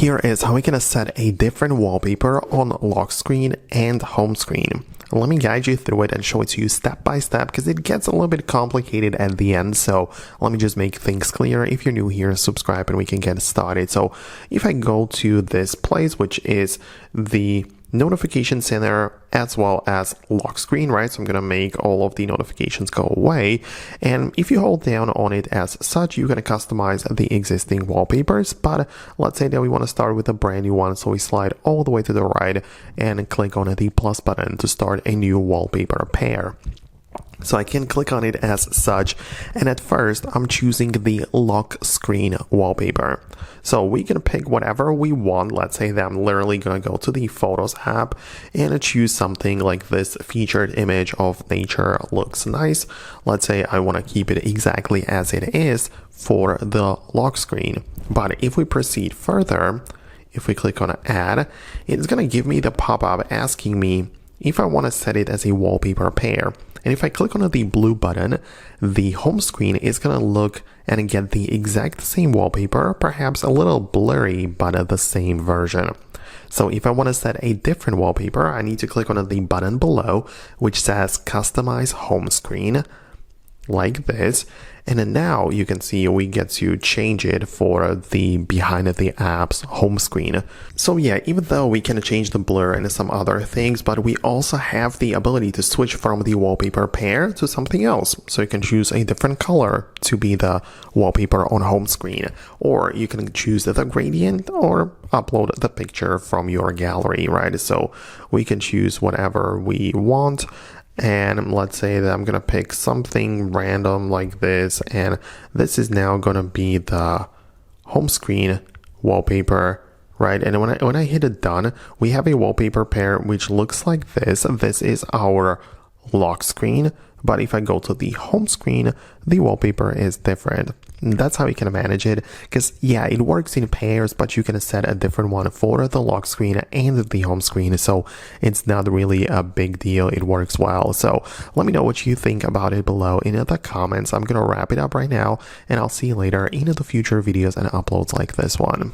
here is how we can set a different wallpaper on lock screen and home screen. Let me guide you through it and show it to you step by step because it gets a little bit complicated at the end. So let me just make things clear. If you're new here, subscribe and we can get started. So if I go to this place, which is the notification center as well as lock screen, right? So I'm going to make all of the notifications go away. And if you hold down on it as such, you're going to customize the existing wallpapers. But let's say that we want to start with a brand new one. So we slide all the way to the right and click on the plus button to start a new wallpaper pair. So I can click on it as such, and at first I'm choosing the lock screen wallpaper. So we can pick whatever we want. Let's say that I'm literally going to go to the Photos app and choose something like this featured image of nature looks nice. Let's say I want to keep it exactly as it is for the lock screen. But if we proceed further, if we click on add, it's going to give me the pop-up asking me if I want to set it as a wallpaper pair. And if I click on the blue button, the home screen is going to look and get the exact same wallpaper, perhaps a little blurry, but the same version. So if I want to set a different wallpaper, I need to click on the button below, which says Customize Home Screen, like this. And then now you can see we get to change it for the behind the app's home screen. So yeah, even though we can change the blur and some other things, but we also have the ability to switch from the wallpaper pair to something else. So you can choose a different color to be the wallpaper on home screen, or you can choose the gradient or upload the picture from your gallery, right? So we can choose whatever we want. And let's say that I'm going to pick something random like this, and this is now going to be the home screen wallpaper, right? And when I hit it done, we have a wallpaper pair which looks like this. This is our lock screen, but if I go to the home screen, the wallpaper is different. And that's how you can manage it, because yeah, it works in pairs, but you can set a different one for the lock screen and the home screen, so it's not really a big deal. It works well. So let me know what you think about it below in the comments. I'm gonna wrap it up right now, and I'll see you later in the future videos and uploads like this one.